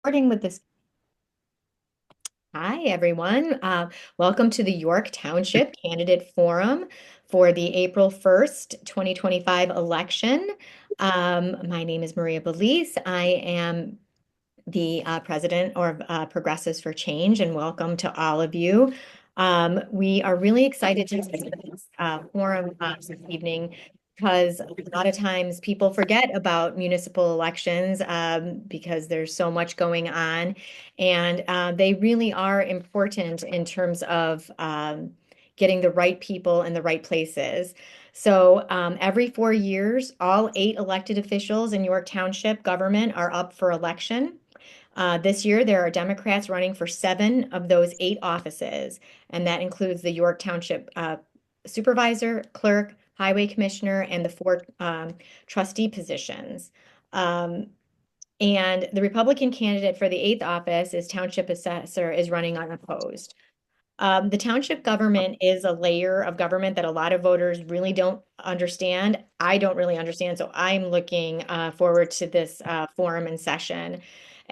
Starting with this. Hi, everyone. Welcome to the York Township Candidate Forum for the April 1st, 2025 election. My name is Maria Belize. I am the president of Progressives for Change, and welcome to all of you. We are really excited to have this forum this evening because a lot of times people forget about municipal elections because there's so much going on, and they really are important in terms of getting the right people in the right places. So every 4 years, all 8 elected officials in York Township government are up for election. This year, there are Democrats running for 7 of those 8 offices, and that includes the York Township Supervisor, Clerk, Highway Commissioner, and the 4 trustee positions. Um, and the Republican candidate for the 8th office is Township Assessor, is running unopposed. The township government is a layer of government that a lot of voters really don't understand. I don't really understand, so I'm looking forward to this forum and session.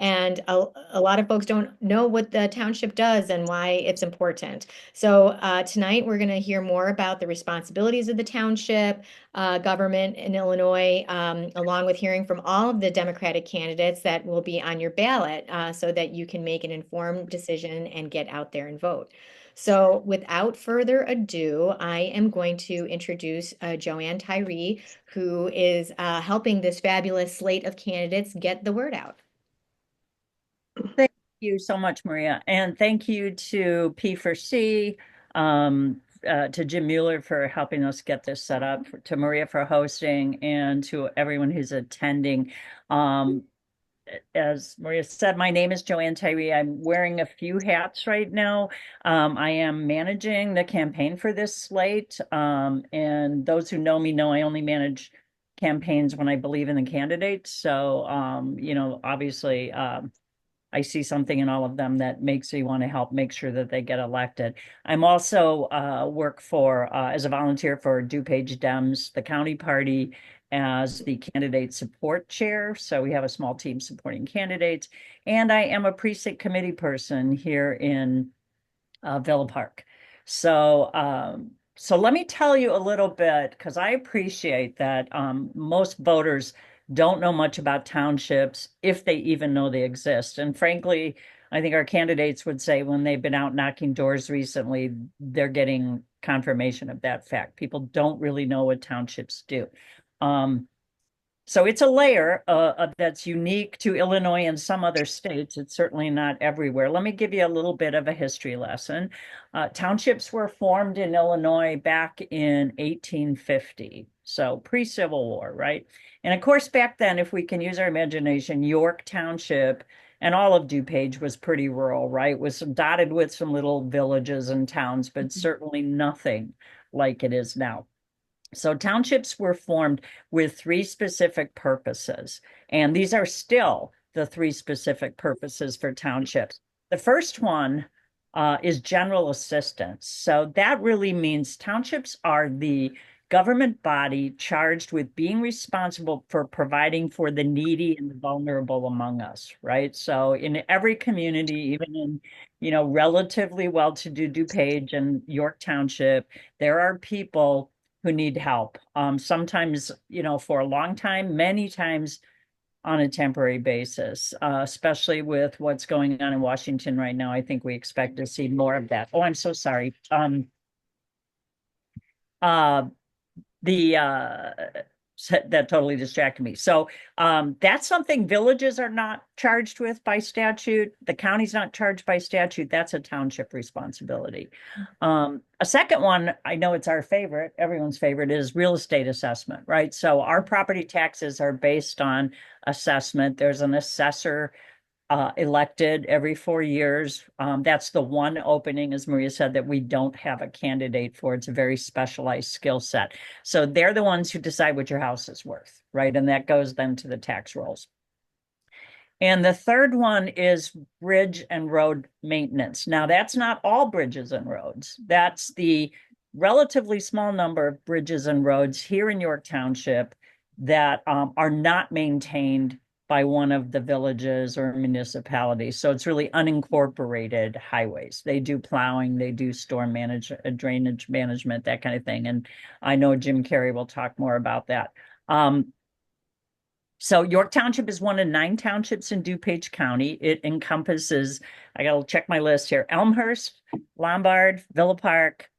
And a lot of folks don't know what the township does and why it's important. So tonight we're going to hear more about the responsibilities of the township government in Illinois, along with hearing from all of the Democratic candidates that will be on your ballot so that you can make an informed decision and get out there and vote. So without further ado, I am going to introduce Joanne Tyree, who is helping this fabulous slate of candidates get the word out. Thank you so much, Maria. And thank you to P4C, to Jim Mueller for helping us get this set up, to Maria for hosting, and to everyone who's attending. Um, as Maria said, my name is Joanne Tyree. I'm wearing a few hats right now. I am managing the campaign for this slate. And those who know me know I only manage campaigns when I believe in the candidates. So, obviously, I see something in all of them that makes me want to help make sure that they get elected. I'm also work for as a volunteer for DuPage Dems, the county party, as the candidate support chair. So we have a small team supporting candidates, and I am a precinct committee person here in Villa Park. So let me tell you a little bit, because I appreciate that most voters don't know much about townships, if they even know they exist. And frankly, I think our candidates would say when they've been out knocking doors recently, they're getting confirmation of that fact. People don't really know what townships do. Um, so it's a layer that's unique to Illinois and some other states. It's certainly not everywhere. Let me give you a little bit of a history lesson. Townships were formed in Illinois back in 1850, so pre-Civil War, right? And of course, back then, if we can use our imagination, York Township and all of DuPage was pretty rural, right? It was dotted with some little villages and towns, but certainly nothing like it is now. So townships were formed with 3 specific purposes, and these are still the 3 specific purposes for townships. The first one is general assistance. So that really means townships are the government body charged with being responsible for providing for the needy and the vulnerable among us, right? So in every community, even in, relatively well-to-do DuPage and York Township, there are people who need help. Sometimes, for a long time, many times on a temporary basis, especially with what's going on in Washington right now. I think we expect to see more of that. Oh, I'm so sorry. Uh, the that totally distracted me. So that's something villages are not charged with by statute. The county's not charged by statute. That's a township responsibility. A second one, I know it's our favorite, everyone's favorite, is real estate assessment, right? So our property taxes are based on assessment. There's an assessor elected every 4 years. That's the one opening, as Maria said, that we don't have a candidate for. It's a very specialized skill set. So they're the ones who decide what your house is worth, right? And that goes then to the tax rolls. And the third one is bridge and road maintenance. Now, that's not all bridges and roads. That's the relatively small number of bridges and roads here in York Township that are not maintained by one of the villages or municipalities. So it's really unincorporated highways. They do plowing, they do storm drainage management, that kind of thing. And I know Jim Carrey will talk more about that. So York Township is one of 9 townships in DuPage County. It encompasses, I gotta check my list here, Elmhurst, Lombard, Villa Park,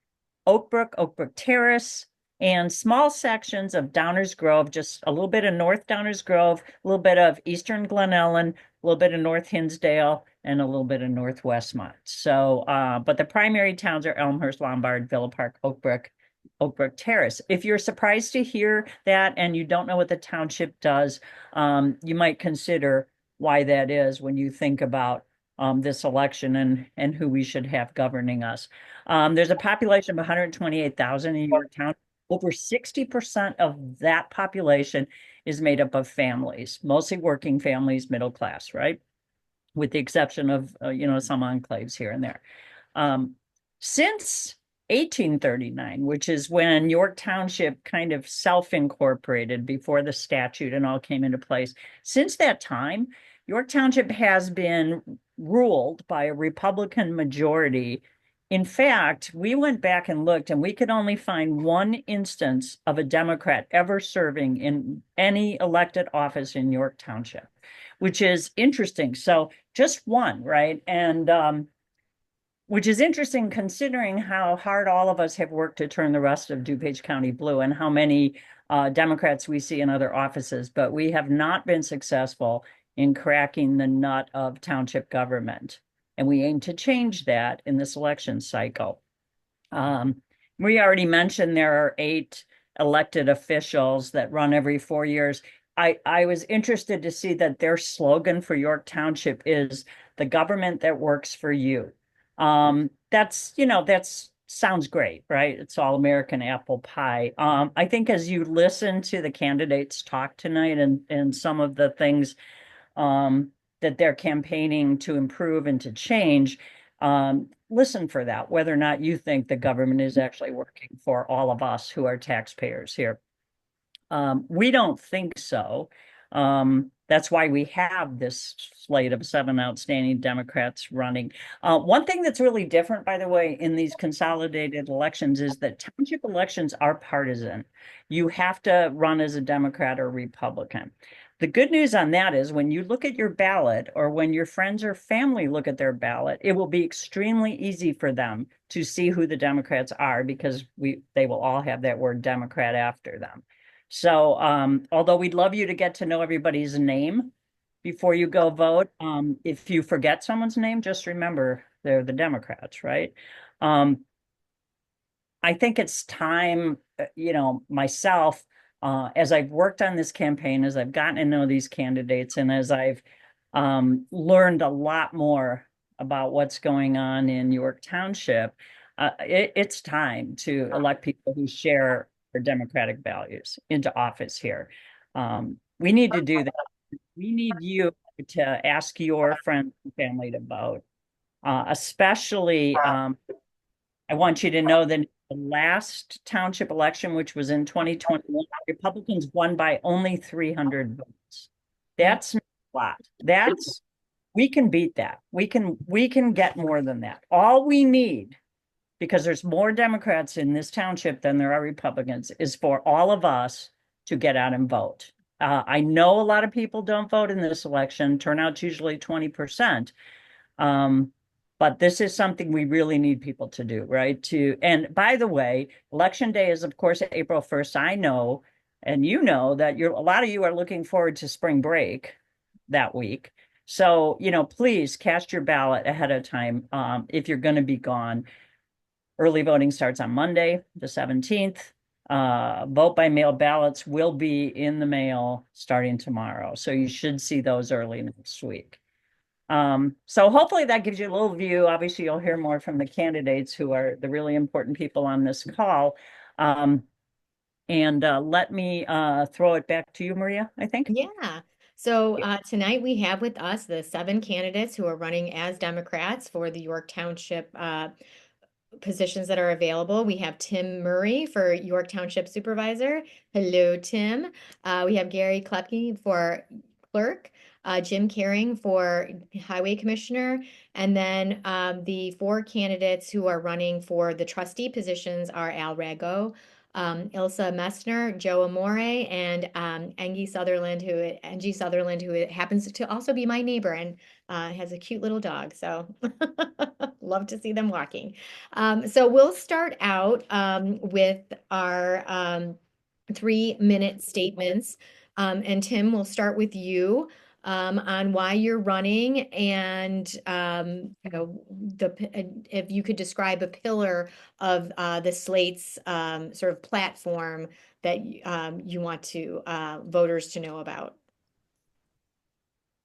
Oak Brook Terrace, and small sections of Downers Grove, just a little bit of North Downers Grove, a little bit of Eastern Glen Ellen, a little bit of North Hinsdale, and a little bit of North Westmont. So, but the primary towns are Elmhurst, Lombard, Villa Park, Oak Brook Terrace. If you're surprised to hear that and you don't know what the township does, you might consider why that is when you think about this election and who we should have governing us. There's a population of 128,000 in Yorktown. Over 60% of that population is made up of families, mostly working families, middle class, right? With the exception of, some enclaves here and there. Since 1839, which is when York Township kind of self-incorporated before the statute and all came into place. Since that time, York Township has been ruled by a Republican majority. In fact, we went back and looked, and we could only find one instance of a Democrat ever serving in any elected office in York Township, which is interesting. So just one, right? And which is interesting considering how hard all of us have worked to turn the rest of DuPage County blue and how many Democrats we see in other offices, but we have not been successful in cracking the nut of township government. And we aim to change that in this election cycle. We already mentioned there are 8 elected officials that run every 4 years. I was interested to see that their slogan for York Township is the government that works for you. That's sounds great, right? It's all American apple pie. I think as you listen to the candidates talk tonight and some of the things that they're campaigning to improve and to change, listen for that, whether or not you think the government is actually working for all of us who are taxpayers here. We don't think so. That's why we have this slate of 7 outstanding Democrats running. One thing that's really different, by the way, in these consolidated elections is that township elections are partisan. You have to run as a Democrat or Republican. The good news on that is when you look at your ballot or when your friends or family look at their ballot, it will be extremely easy for them to see who the Democrats are because they will all have that word Democrat after them. So although we'd love you to get to know everybody's name before you go vote, if you forget someone's name, just remember they're the Democrats, right? I think it's time, myself, as I've worked on this campaign, as I've gotten to know these candidates, and as I've learned a lot more about what's going on in York Township, it's time to elect people who share our democratic values into office here. We need to do that. We need you to ask your friends and family to vote. Especially, I want you to know that the last township election, which was in 2021, Republicans won by only 300 votes. That's not a lot. We can beat that. We can get more than that. All we need, because there's more Democrats in this township than there are Republicans, is for all of us to get out and vote. I know a lot of people don't vote in this election. Turnout's usually 20%. But this is something we really need people to do, right? And by the way, election day is, of course, April 1st. I know, and you know that a lot of you are looking forward to spring break that week. So, please cast your ballot ahead of time if you're going to be gone. Early voting starts on Monday, the 17th. Vote by mail ballots will be in the mail starting tomorrow. So you should see those early next week. So hopefully that gives you a little view. Obviously, you'll hear more from the candidates who are the really important people on this call. And let me throw it back to you, Maria, I think. Yeah. So tonight we have with us the 7 candidates who are running as Democrats for the York Township positions that are available. We have Tim Murray for York Township Supervisor. Hello, Tim. We have Gary Klepke for Clerk. Jim Caring for Highway Commissioner. And then the four candidates who are running for the trustee positions are Al Rago, Ilsa Messner, Joe Amore, and Angie Sutherland, who happens to also be my neighbor and has a cute little dog. So love to see them walking. So we'll start out with our 3-minute statements. And Tim, we'll start with you on why you're running and if you could describe a pillar of the Slate's sort of platform that you want to voters to know about.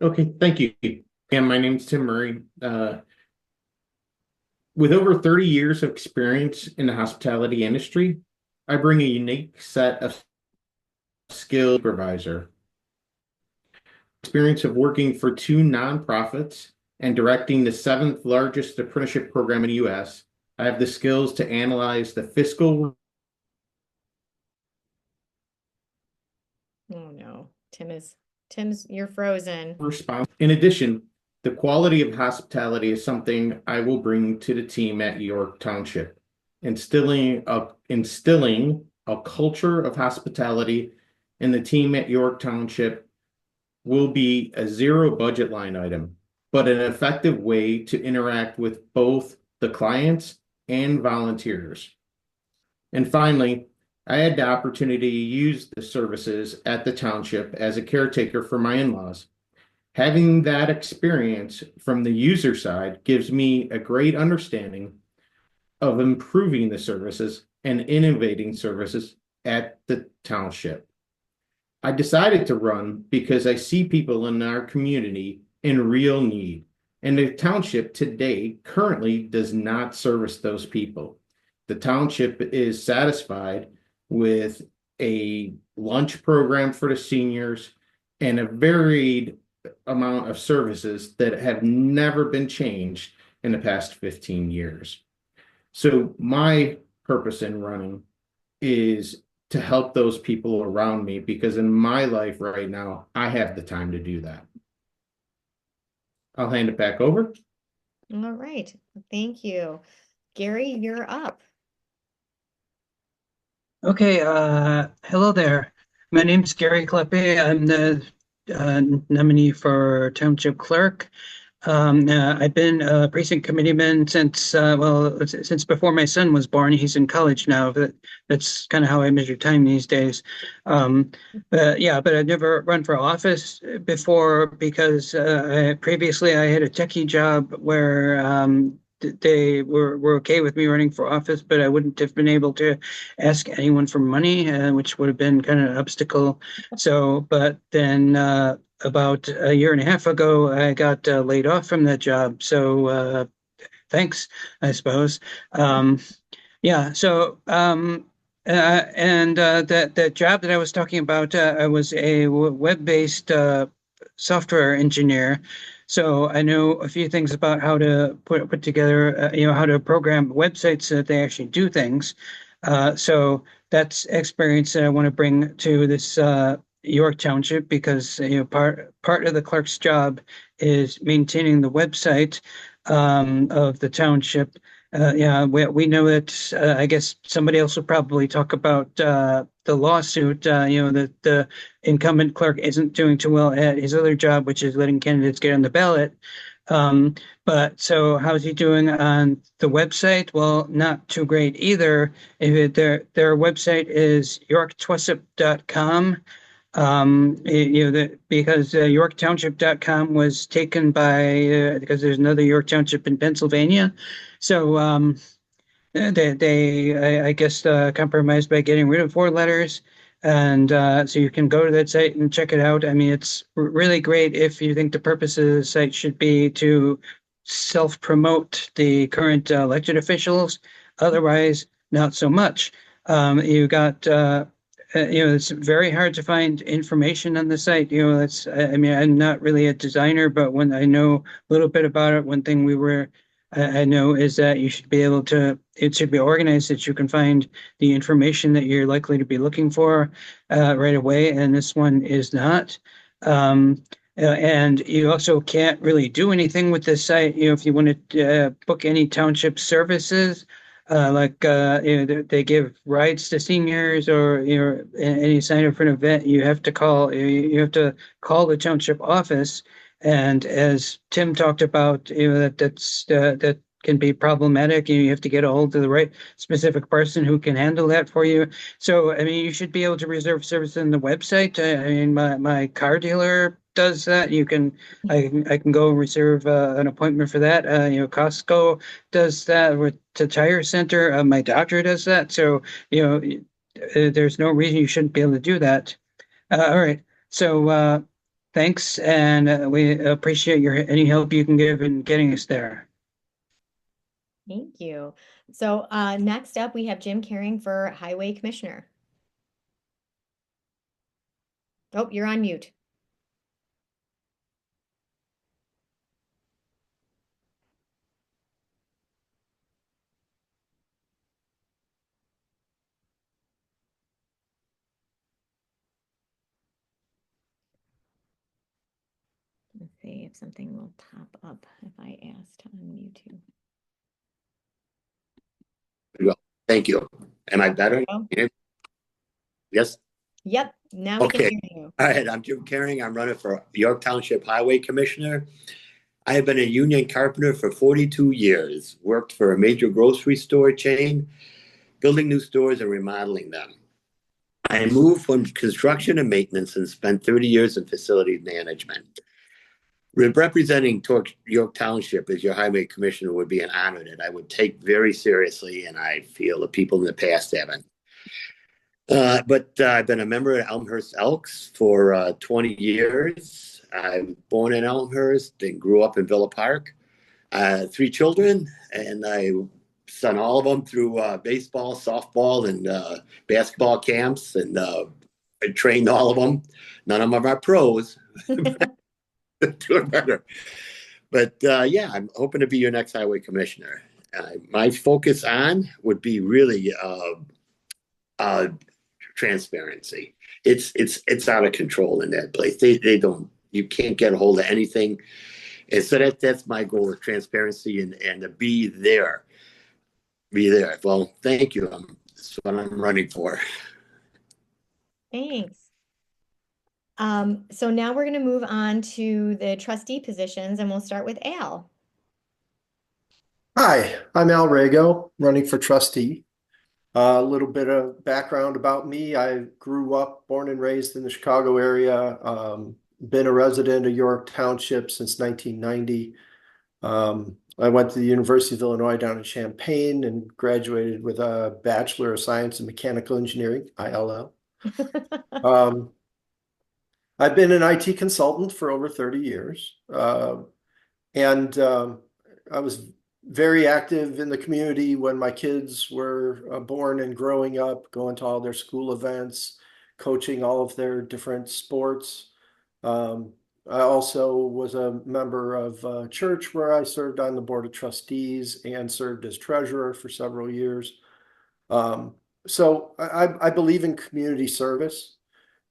Okay, thank you. And my name's Tim Murray. With over 30 years of experience in the hospitality industry, I bring a unique set of skills supervisor. Experience of working for 2 nonprofits and directing the 7th largest apprenticeship program in the U.S. I have the skills to analyze the fiscal. Oh no, Tim's you're frozen. Response. In addition, the quality of hospitality is something I will bring to the team at York Township, instilling a culture of hospitality in the team at York Township will be a zero budget line item, but an effective way to interact with both the clients and volunteers. And finally, I had the opportunity to use the services at the township as a caretaker for my in-laws. Having that experience from the user side gives me a great understanding of improving the services and innovating services at the township. I decided to run because I see people in our community in real need, and the township today currently does not service those people. The township is satisfied with a lunch program for the seniors and a varied amount of services that have never been changed in the past 15 years. So my purpose in running is to help those people around me, because in my life right now, I have the time to do that. I'll hand it back over. All right, thank you. Gary, you're up. Okay, hello there. My name's Gary Kleppe. I'm the nominee for Township Clerk. I've been a precinct committeeman since before my son was born. He's in college now, but that's kind of how I measure time these days. But I've never run for office before because previously I had a techie job where they were okay with me running for office, but I wouldn't have been able to ask anyone for money, which would have been kind of an obstacle. But then about a year and a half ago, I got laid off from that job. So thanks, I suppose. That job that I was talking about, I was a web-based software engineer. So I know a few things about how to put together, how to program websites so that they actually do things. So that's experience that I want to bring to this York Township, because part of the clerk's job is maintaining the website of the township. We know that I guess somebody else will probably talk about the lawsuit. That the incumbent clerk isn't doing too well at his other job, which is letting candidates get on the ballot. But so how's he doing on the website? Well, not too great either. Their website is yorktwasup.com. Because yorktownship.com was taken by because there's another York Township in Pennsylvania. So I guess compromised by getting rid of 4 letters. And so you can go to that site and check it out. I mean, it's really great if you think the purpose of the site should be to self-promote the current elected officials. Otherwise, not so much. You got it's very hard to find information on the site. I'm not really a designer, but when I know a little bit about it, one thing I know is that you should be able to, it should be organized that you can find the information that you're likely to be looking for right away. And this one is not. And you also can't really do anything with this site. If you want to book any township services, they give rides to seniors, or any sign up for an event, you have to call. You have to call the township office. And as Tim talked about, that can be problematic. You have to get a hold of the right specific person who can handle that for you. So, I mean, you should be able to reserve service in the website. I mean, my car dealer does that. I can go and reserve an appointment for that. Costco does that with the tire center. My doctor does that. So, there's no reason you shouldn't be able to do that. All right. So, thanks, and we appreciate any help you can give in getting us there. Thank you. So next up, we have Jim Caring for Highway Commissioner. Oh, you're on mute. Let's see if something will pop up if I ask to unmute you. Well, thank you. Am I better? Oh. Yes. Yep. Now we can Okay. hear you. All right. I'm Jim Caring. I'm running for York Township Highway Commissioner. I have been a union carpenter for 42 years, worked for a major grocery store chain, building new stores and remodeling them. I moved from construction and maintenance and spent 30 years in facility management. Representing York Township as your highway commissioner would be an honor that I would take very seriously, and I feel the people in the past haven't. But I've been a member of Elmhurst Elks for 20 years. I was born in Elmhurst and grew up in Villa Park. 3 children, and I sent all of them through baseball, softball, and basketball camps, and I trained all of them. None of them are pros. Doing better. But yeah, I'm hoping to be your next highway commissioner. My focus on would be really transparency. It's out of control in that place. They don't. You can't get a hold of anything. And so that's my goal, is transparency and to be there. Be there. Well, thank you. That's what I'm running for. Thanks. So now we're going to move on to the trustee positions, and we'll start with Al. Hi, I'm Al Rago, running for trustee. A little bit of background about me. I grew up, born and raised in the Chicago area, been a resident of York Township since 1990. I went to the University of Illinois down in Champaign and graduated with a Bachelor of Science in Mechanical Engineering, ILL. I've been an IT consultant for over 30 years. And I was very active in the community when my kids were born and growing up, going to all their school events, coaching all of their different sports. I also was a member of a church where I served on the board of trustees and served as treasurer for several years. So I believe in community service.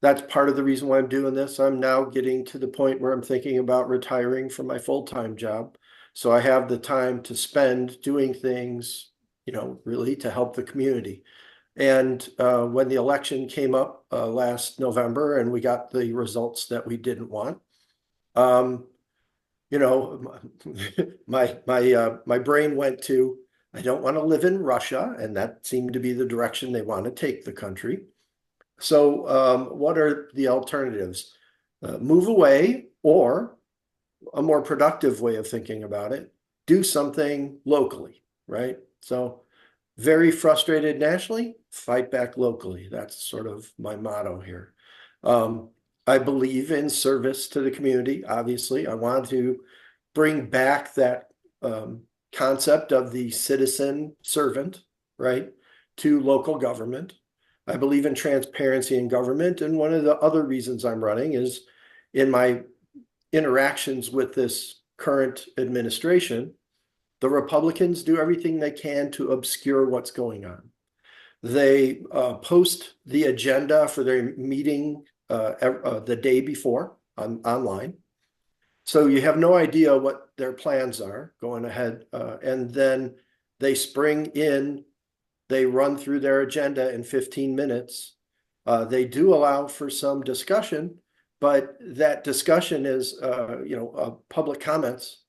That's part of the reason why I'm doing this. I'm now getting to the point where I'm thinking about retiring from my full-time job. So I have the time to spend doing things, really to help the community. And when the election came up last November and we got the results that we didn't want, my brain went to, I don't want to live in Russia, and that seemed to be the direction they want to take the country. So what are the alternatives? Move away, or a more productive way of thinking about it, do something locally, right? So very frustrated nationally, fight back locally. That's sort of my motto here. I believe in service to the community. Obviously, I want to bring back that concept of the citizen servant, right, to local government. I believe in transparency in government. And one of the other reasons I'm running is in my interactions with this current administration, the Republicans do everything they can to obscure what's going on. They post the agenda for their meeting the day before online. So you have no idea what their plans are going ahead. And then they spring in, they run through their agenda in 15 minutes. They do allow for some discussion, but that discussion is, public comments.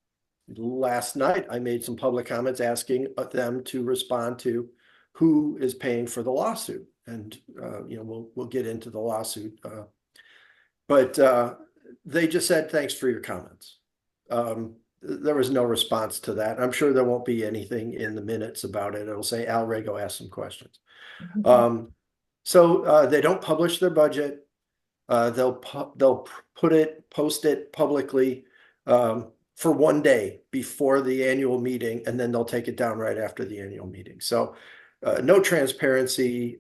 Last night, I made some public comments asking them to respond to who is paying for the lawsuit. And, we'll get into the lawsuit. But they just said, thanks for your comments. There was no response to that. I'm sure there won't be anything in the minutes about it. It'll say Al Rego asked some questions. So they don't publish their budget. They'll post it publicly for one day before the annual meeting, and then they'll take it down right after the annual meeting. So no transparency.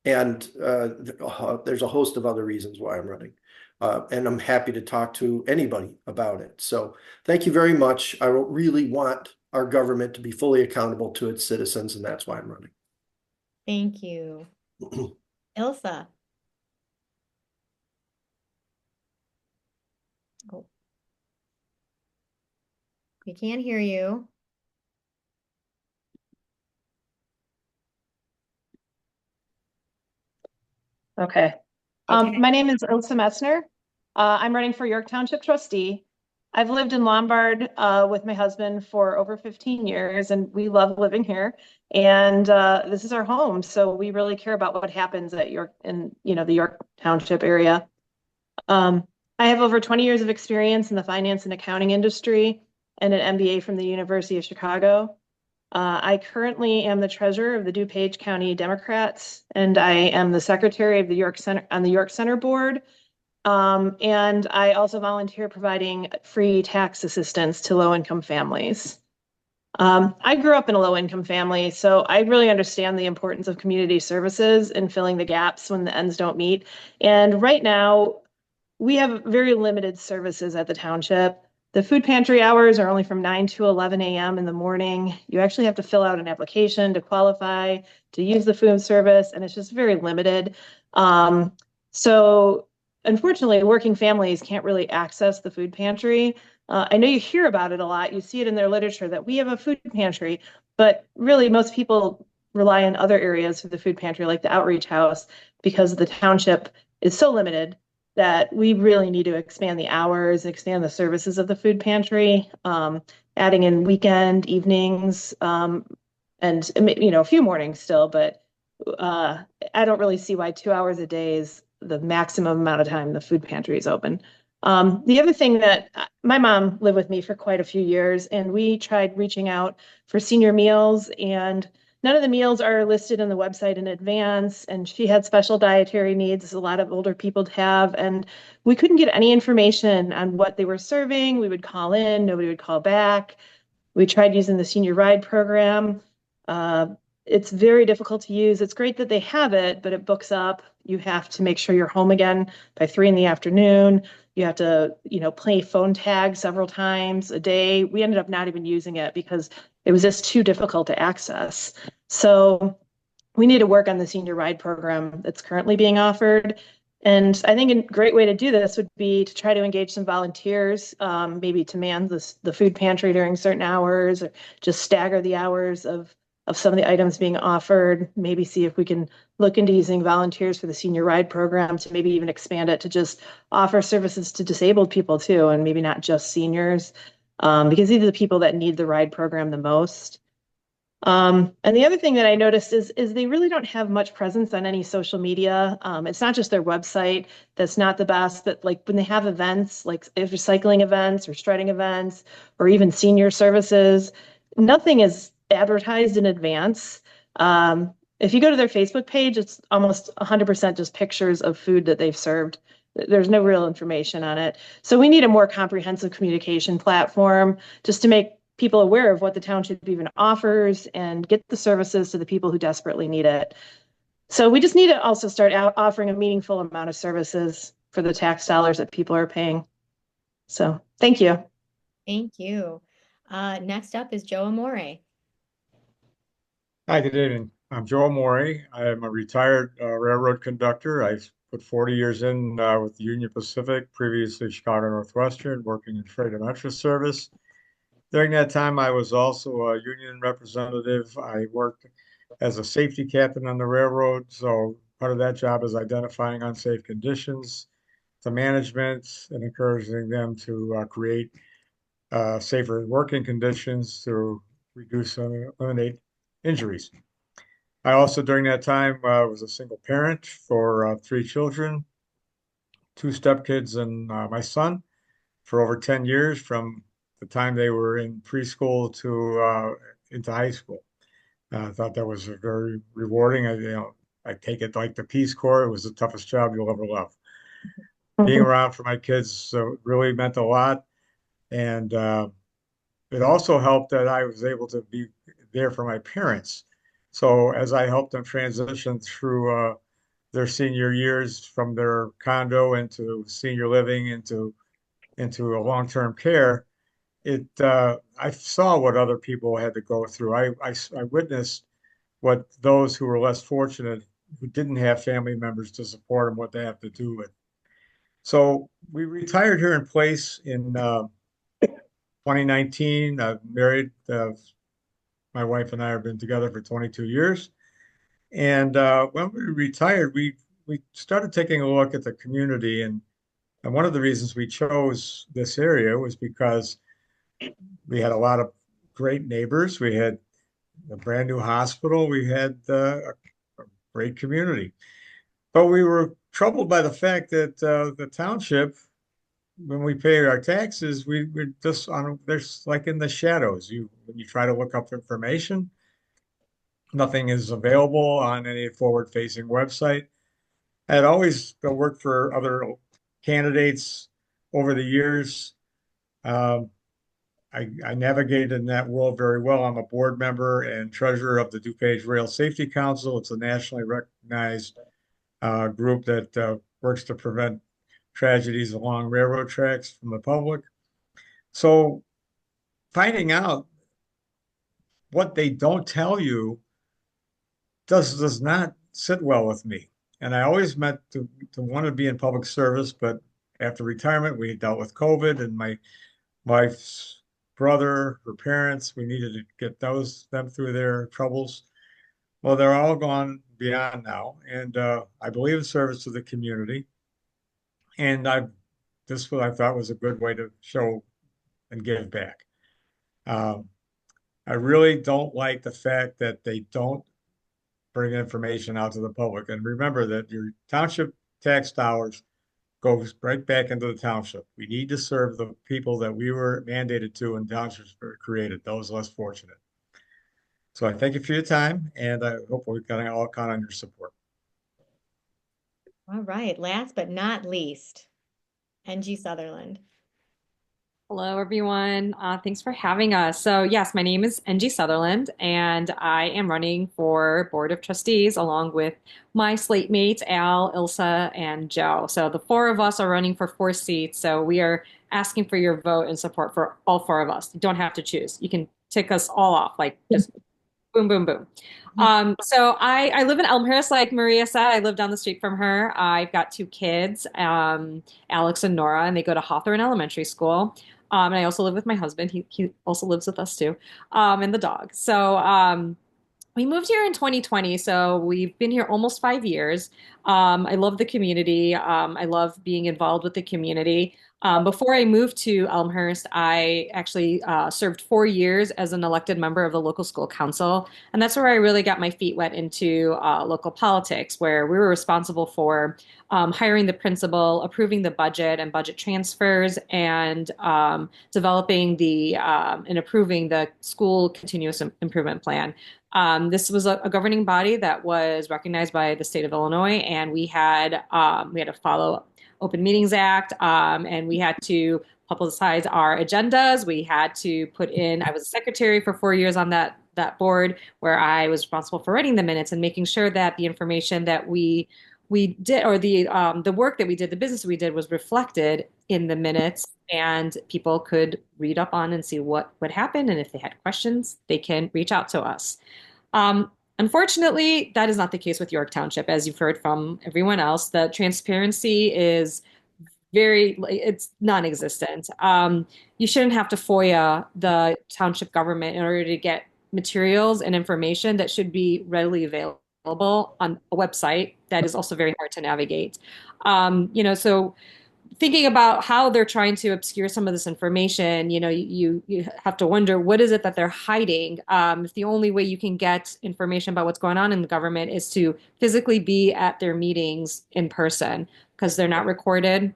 And there's a host of other reasons why I'm running. And I'm happy to talk to anybody about it. So thank you very much. I really want our government to be fully accountable to its citizens, and that's why I'm running. Thank you. Ilsa. Oh. We can't hear you. Okay. Okay. My name is Ilse Messner. I'm running for York Township trustee. I've lived in Lombard with my husband for over 15 years, and we love living here. And this is our home, so we really care about what happens at York in the York Township area. I have over 20 years of experience in the finance and accounting industry and an MBA from the University of Chicago. I currently am the treasurer of the DuPage County Democrats, and I am the secretary of the York Center on the York Center board. And I also volunteer providing free tax assistance to low-income families. I grew up in a low-income family, so I really understand the importance of community services and filling the gaps when the ends don't meet. And right now, we have very limited services at the township. The food pantry hours are only from 9 to 11 a.m. in the morning. You actually have to fill out an application to qualify to use the food service, and it's just very limited. So unfortunately, working families can't really access the food pantry. I know you hear about it a lot. You see it in their literature that we have a food pantry, but really most people rely on other areas for the food pantry, like the outreach house, because the township is so limited that we really need to expand the hours, expand the services of the food pantry, adding in weekend, evenings, and a few mornings still, but I don't really see why 2 hours a day is the maximum amount of time the food pantry is open. The other thing that my mom lived with me for quite a few years, and we tried reaching out for senior meals, and none of the meals are listed in the website in advance, and she had special dietary needs, as a lot of older people have, and we couldn't get any information on what they were serving. We would call in, nobody would call back. We tried using the senior ride program. It's very difficult to use. It's great that they have it, but it books up. You have to make sure you're home again by 3 p.m. You have to, play phone tag several times a day. We ended up not even using it because it was just too difficult to access. So we need to work on the senior ride program that's currently being offered. And I think a great way to do this would be to try to engage some volunteers, maybe to man the food pantry during certain hours, or just stagger the hours of some of the items being offered, maybe see if we can look into using volunteers for the senior ride program to maybe even expand it to just offer services to disabled people too, and maybe not just seniors, because these are the people that need the ride program the most. And the other thing that I noticed is they really don't have much presence on any social media. It's not just their website that's not the best, but like when they have events, like recycling events or shredding events, or even senior services, nothing is advertised in advance. If you go to their Facebook page, it's almost 100% just pictures of food that they've served. There's no real information on it. So we need a more comprehensive communication platform just to make people aware of what the township even offers and get the services to the people who desperately need it. So we just need to also start out offering a meaningful amount of services for the tax dollars that people are paying. So thank you. Thank you. Next up is Joe Amore. Hi, good evening. I'm Joe Amore. I am a retired railroad conductor. I put 40 years in with Union Pacific, previously Chicago Northwestern, working in freight and metro service. During that time, I was also a union representative. I worked as a safety captain on the railroad. So part of that job is identifying unsafe conditions to management and encouraging them to create safer working conditions to reduce and eliminate injuries. I also, during that time, was a single parent for three children, two stepkids, and my son for over 10 years from the time they were in preschool to into high school. I thought that was very rewarding. I take it like the Peace Corps. It was the toughest job you'll ever love. Being around for my kids really meant a lot. And it also helped that I was able to be there for my parents. So as I helped them transition through their senior years from their condo into senior living into a long-term care, I saw what other people had to go through. I witnessed what those who were less fortunate, who didn't have family members to support them, what they have to do with. So we retired here in place in 2019. I've married. My wife and I have been together for 22 years. And when we retired, we started taking a look at the community. And one of the reasons we chose this area was because we had a lot of great neighbors. We had a brand new hospital. We had a great community. But we were troubled by the fact that the township, when we pay our taxes, we're just on, there's like in the shadows. When you try to look up information, nothing is available on any forward-facing website. I had always worked for other candidates over the years. Um, I navigated in that world very well. I'm a board member and treasurer of the DuPage Rail Safety Council. It's a nationally recognized group that works to prevent tragedies along railroad tracks from the public. So finding out what they don't tell you does not sit well with me. And I always meant to want to be in public service, but after retirement, we dealt with COVID and my wife's brother, her parents, we needed to get them through their troubles. Well, they're all gone beyond now, and I believe in service to the community. And this what I thought was a good way to show and give back. Um, I really don't like the fact that they don't bring information out to the public. And remember that your township tax dollars goes right back into the township. We need to serve the people that we were mandated to and townships were created, those less fortunate. So I thank you for your time, and I hope we can all count on your support. All right, last but not least, Angie Sutherland. Hello, everyone. Thanks for having us. So, yes, my name is Angie Sutherland, and I am running for Board of Trustees along with my slate mates, Al, Ilsa, and Joe. So, the four of us are running for 4 seats. So, we are asking for your vote and support for all four of us. You don't have to choose. You can tick us all off, like just boom, boom, boom. So I live in Elmhurst, like Maria said. I live down the street from her. I've got two kids, Alex and Nora, and they go to Hawthorne Elementary School. And I also live with my husband. He also lives with us too, and the dog. So we moved here in 2020, so we've been here almost 5 years. I love the community. I love being involved with the community. Before I moved to Elmhurst, I actually served 4 years as an elected member of the local school council. And that's where I really got my feet wet into local politics, where we were responsible for hiring the principal, approving the budget and budget transfers, and developing and approving the school continuous improvement plan. This was a governing body that was recognized by the state of Illinois, and we had to follow Open Meetings Act, and we had to publicize our agendas. We had to put in. I was a secretary for 4 years on that board, where I was responsible for writing the minutes and making sure that the information that we did, or the work that we did, the business we did, was reflected in the minutes, and people could read up on and see what happened. And if they had questions, they can reach out to us. Unfortunately, that is not the case with York Township, as you've heard from everyone else. The transparency is it's non-existent. You shouldn't have to FOIA the township government in order to get materials and information that should be readily available on a website that is also very hard to navigate. So thinking about how they're trying to obscure some of this information, you have to wonder what is it that they're hiding. If the only way you can get information about what's going on in the government is to physically be at their meetings in person because they're not recorded,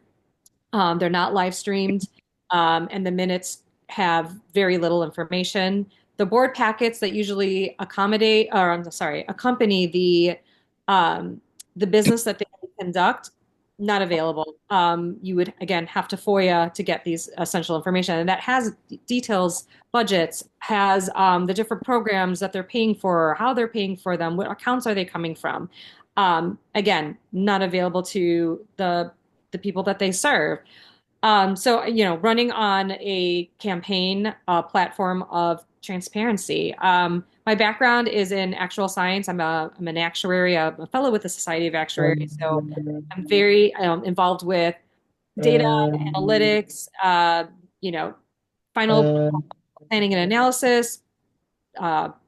they're not live streamed, and the minutes have very little information. The board packets that usually accompany the business that they conduct, not available. You would again have to FOIA to get these essential information, and that has details, budgets, has the different programs that they're paying for, how they're paying for them, what accounts are they coming from. Again, not available to the people that they serve. Running on a campaign platform of transparency. My background is in actual science. I'm an actuary, I'm a fellow with the Society of Actuaries. So I'm very involved with data analytics, final planning and analysis,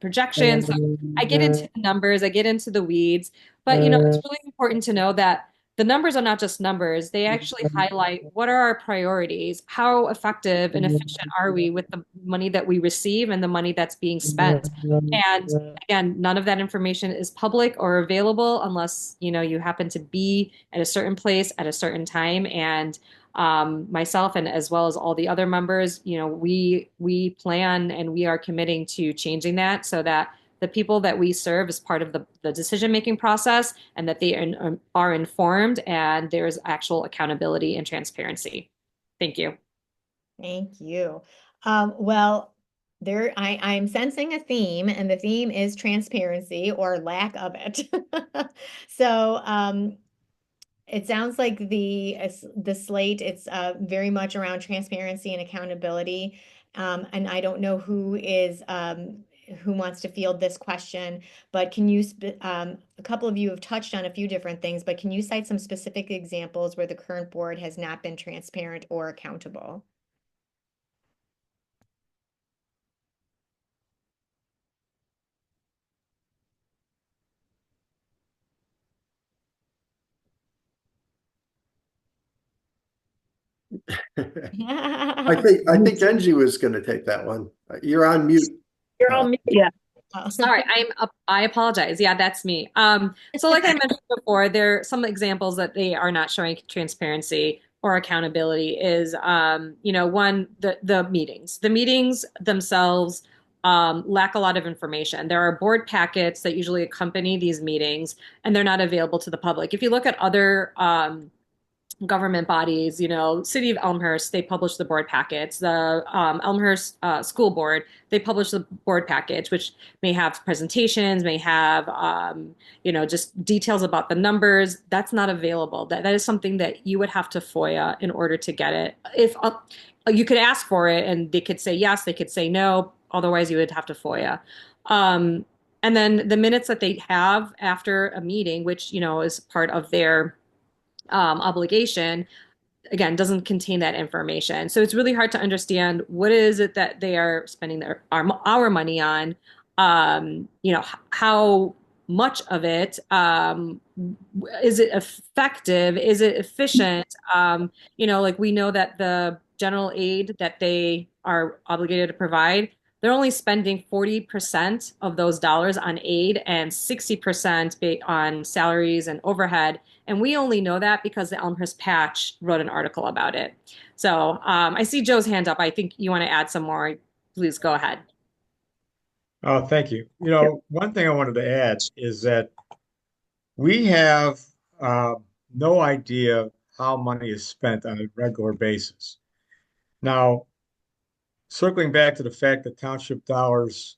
projections. So I get into the numbers, I get into the weeds, but it's really important to know that the numbers are not just numbers. They actually highlight what are our priorities, how effective and efficient are we with the money that we receive and the money that's being spent. And again, none of that information is public or available unless you happen to be at a certain place at a certain time. And myself and as well as all the other members, we plan and we are committing to changing that so that the people that we serve as part of the decision-making process and that they are informed and there's actual accountability and transparency. Thank you. Thank you. Well, I'm sensing a theme, and the theme is transparency or lack of it. So, it sounds like the slate, it's very much around transparency and accountability. And I don't know who wants to field this question, but a couple of you have touched on a few different things, but can you cite some specific examples where the current board has not been transparent or accountable? I think Angie was going to take that one. You're on mute. You're on mute. Yeah. Sorry, I apologize. Yeah, that's me. So like I mentioned before, there are some examples that they are not showing transparency or accountability is one, the meetings. The meetings themselves lack a lot of information. There are board packets that usually accompany these meetings, and they're not available to the public. If you look at other government bodies, City of Elmhurst, they publish the board packets. The Elmhurst School Board, they publish the board package, which may have presentations, may have, just details about the numbers. That's not available. That is something that you would have to FOIA in order to get it. If you could ask for it and they could say yes, they could say no. Otherwise, you would have to FOIA. And then the minutes that they have after a meeting, which, is part of their obligation, again, doesn't contain that information. So it's really hard to understand what is it that they are spending our money on. How much of it is it effective? Is it efficient? Like we know that the general aid that they are obligated to provide, they're only spending 40% of those dollars on aid and 60% on salaries and overhead. And we only know that because the Elmhurst Patch wrote an article about it. So I see Joe's hand up. I think you want to add some more. Please go ahead. Oh, thank you. One thing I wanted to add is that we have no idea how money is spent on a regular basis. Now, circling back to the fact that township dollars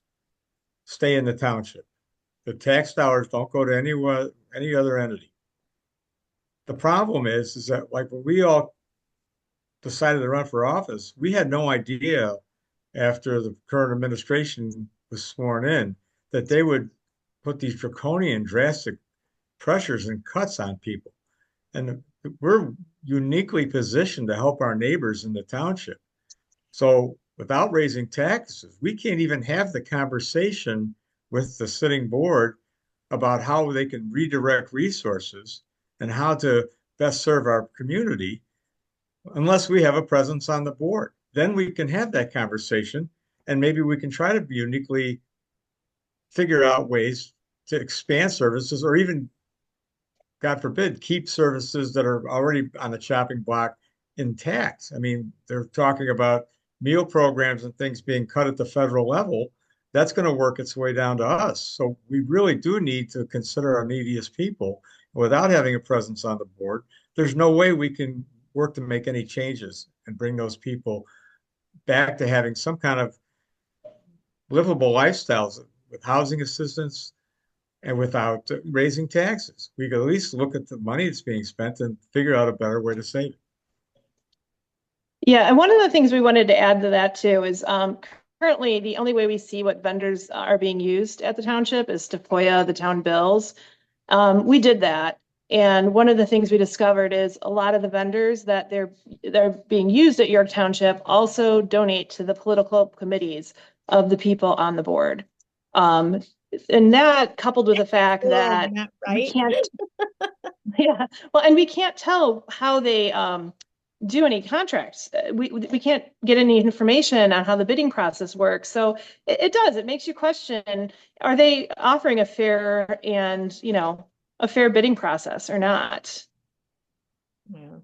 stay in the township, the tax dollars don't go to any other entity. The problem is that like when we all decided to run for office, we had no idea after the current administration was sworn in that they would put these draconian, drastic pressures and cuts on people. And we're uniquely positioned to help our neighbors in the township. So without raising taxes, we can't even have the conversation with the sitting board about how they can redirect resources and how to best serve our community unless we have a presence on the board. Then we can have that conversation and maybe we can try to uniquely figure out ways to expand services or even, God forbid, keep services that are already on the chopping block intact. I mean, they're talking about meal programs and things being cut at the federal level. That's going to work its way down to us. So we really do need to consider our neediest people. Without having a presence on the board, there's no way we can work to make any changes and bring those people back to having some kind of livable lifestyles with housing assistance and without raising taxes. We could at least look at the money that's being spent and figure out a better way to save it. Yeah, and one of the things we wanted to add to that too is currently the only way we see what vendors are being used at the township is to FOIA the town bills. We did that. And one of the things we discovered is a lot of the vendors that they're being used at York Township also donate to the political committees of the people on the board. And that coupled with the fact that we right? can't, yeah, well, and we can't tell how they do any contracts. We can't get any information on how the bidding process works. So it makes you question, are they offering a fair and, a fair bidding process or not? Yeah.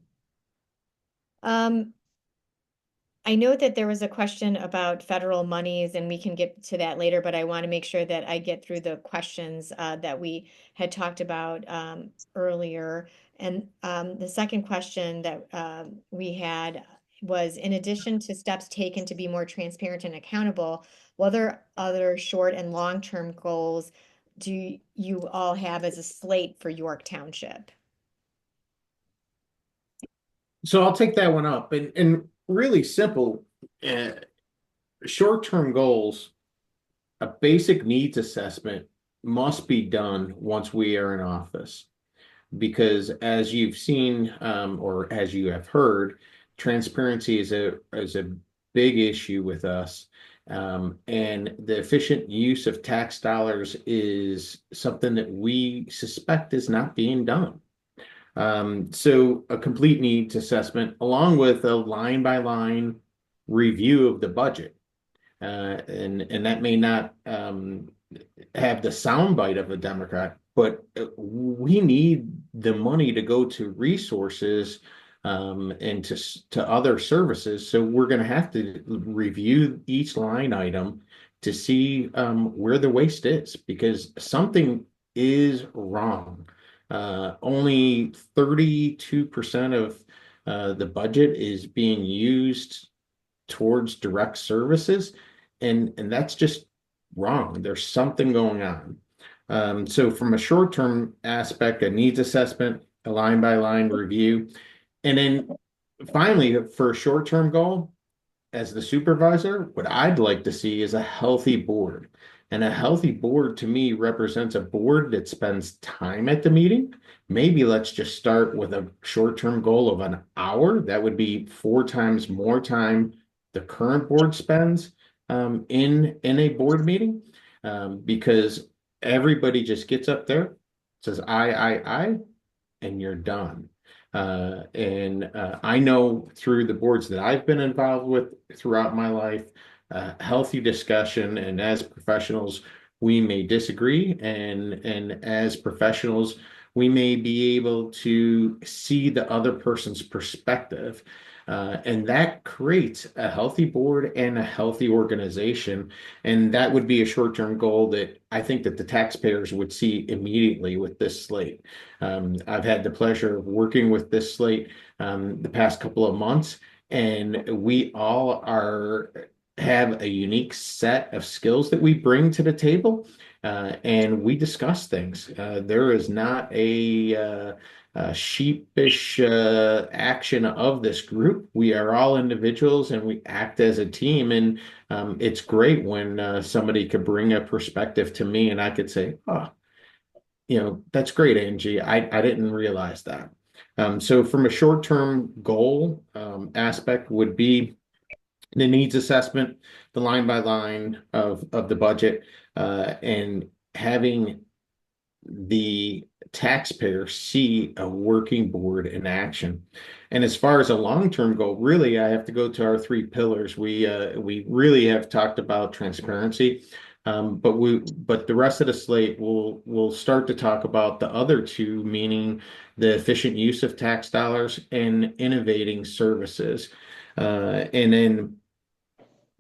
I know that there was a question about federal monies, and we can get to that later, but I want to make sure that I get through the questions that we had talked about earlier. And the second question that we had was, in addition to steps taken to be more transparent and accountable, what other short and long-term goals do you all have as a slate for York Township? So I'll take that one up and really simple, uh, short-term goals, a basic needs assessment must be done once we are in office. Because as you've seen, or as you have heard, transparency is a big issue with us. And the efficient use of tax dollars is something that we suspect is not being done. So a complete needs assessment along with a line by line review of the budget. And that may not have the soundbite of a Democrat, but we need the money to go to resources and to other services. So we're going to have to review each line item to see where the waste is, because something is wrong. Only 32% of the budget is being used towards direct services, and that's just wrong. There's something going on. So from a short-term aspect, a needs assessment, a line-by-line review, and then finally, for a short-term goal, as the supervisor, what I'd like to see is a healthy board. And a healthy board to me represents a board that spends time at the meeting. Maybe let's just start with a short-term goal of an hour. That would be 4 times more time the current board spends in a board meeting, because everybody just gets up there, says I, and you're done. And I know through the boards that I've been involved with throughout my life, healthy discussion, and as professionals, we may disagree, and as professionals, we may be able to see the other person's perspective. And that creates a healthy board and a healthy organization. And that would be a short-term goal that I think that the taxpayers would see immediately with this slate. I've had the pleasure of working with this slate the past couple of months, and we all are have a unique set of skills that we bring to the table, and we discuss things. There is not a sheepish action of this group. We are all individuals and we act as a team. And it's great when somebody could bring a perspective to me and I could say, oh, that's great, Angie. I didn't realize that. So from a short-term goal aspect would be the needs assessment, the line by line of the budget, and having the taxpayer see a working board in action. And as far as a long-term goal, really, I have to go to our three pillars. We really have talked about transparency, but the rest of the slate will start to talk about the other two, meaning the efficient use of tax dollars and innovating services. And then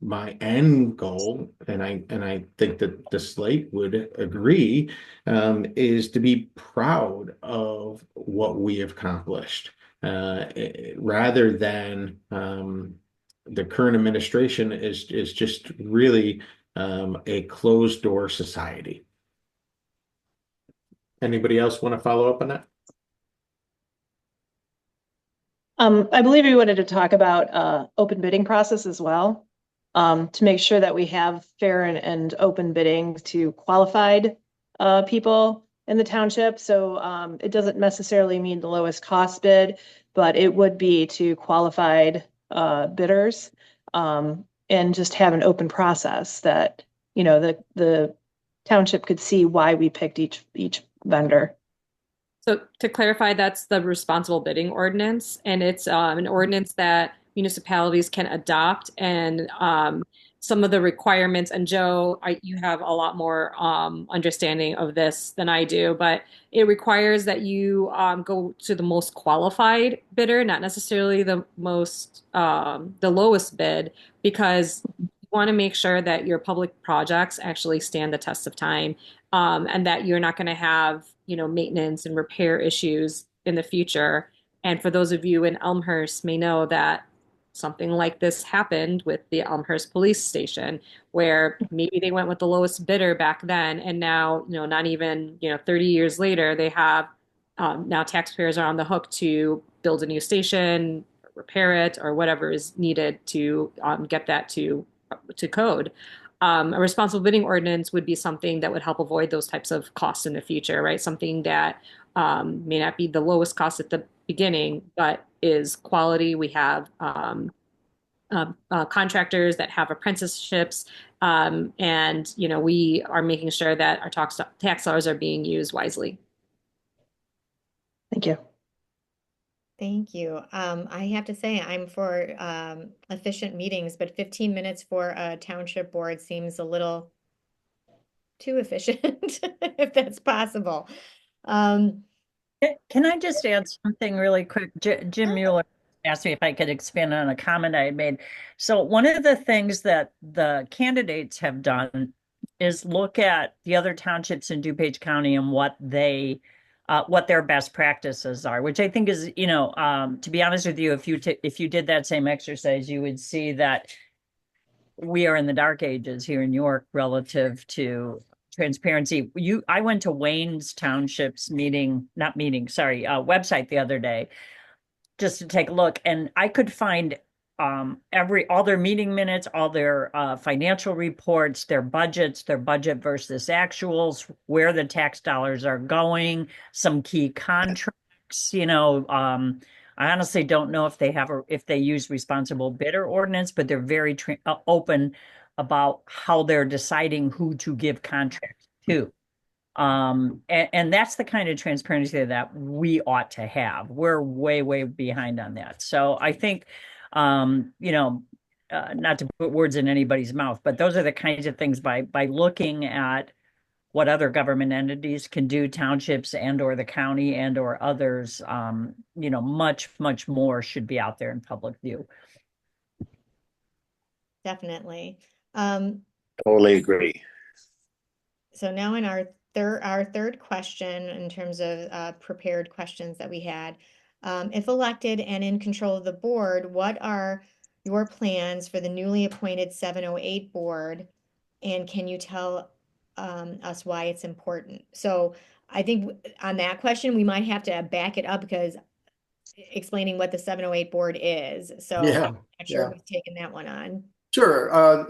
my end goal, and I think that the slate would agree, is to be proud of what we have accomplished, rather than the current administration is just really a closed door society. Anybody else want to follow up on that? I believe we wanted to talk about open bidding process as well, to make sure that we have fair and open bidding to qualified people in the township. So it doesn't necessarily mean the lowest cost bid, but it would be to qualified bidders, and just have an open process that, the township could see why we picked each vendor. So to clarify, that's the responsible bidding ordinance, and it's an ordinance that municipalities can adopt, and some of the requirements. And Joe, you have a lot more understanding of this than I do, but it requires that you go to the most qualified bidder, not necessarily the lowest bid, because you want to make sure that your public projects actually stand the test of time, and that you're not going to have maintenance and repair issues in the future. And for those of you in Elmhurst may know that something like this happened with the Elmhurst police station, where maybe they went with the lowest bidder back then, and now, not even 30 years later, they have now taxpayers are on the hook to build a new station, repair it, or whatever is needed to get that to code. A responsible bidding ordinance would be something that would help avoid those types of costs in the future, right? Something that may not be the lowest cost at the beginning, but is quality. We have contractors that have apprenticeships, and we are making sure that our tax dollars are being used wisely. Thank you. Thank you. I have to say I'm for efficient meetings, but 15 minutes for a township board seems a little too efficient, if that's possible. Can I just add something really quick? Jim Mueller asked me if I could expand on a comment I had made. So one of the things that the candidates have done is look at the other townships in DuPage County and what their best practices are, which I think is, to be honest with you, if you did that same exercise, you would see that we are in the dark ages here in York relative to transparency. I went to Wayne's Township's website the other day just to take a look, and I could find all their meeting minutes, all their financial reports, their budgets, their budget versus actuals, where the tax dollars are going, some key contracts. I honestly don't know if they use responsible bidder ordinance, but they're very open about how they're deciding who to give contracts to. And that's the kind of transparency that we ought to have. We're way, way behind on that. So I think, not to put words in anybody's mouth, but those are the kinds of things by looking at what other government entities can do, townships and or the county and or others, much, much more should be out there in public view. Definitely. Totally agree. So now in our third question, in terms of prepared questions that we had, if elected and in control of the board, what are your plans for the newly appointed 708 board? And can you tell us why it's important? So I think on that question, we might have to back it up because explaining what the 708 board is. So Yeah, I'm not sure yeah. who's taking that one on. Sure.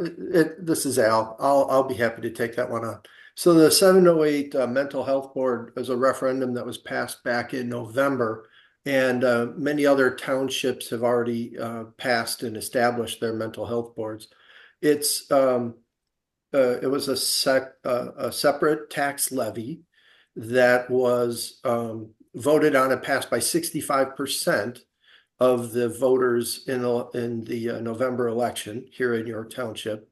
This is Al. I'll be happy to take that one on. So the 708 Mental Health Board is a referendum that was passed back in November, and many other townships have already passed and established their mental health boards. It was a separate tax levy that was voted on and passed by 65% of the voters in the November election here in York Township.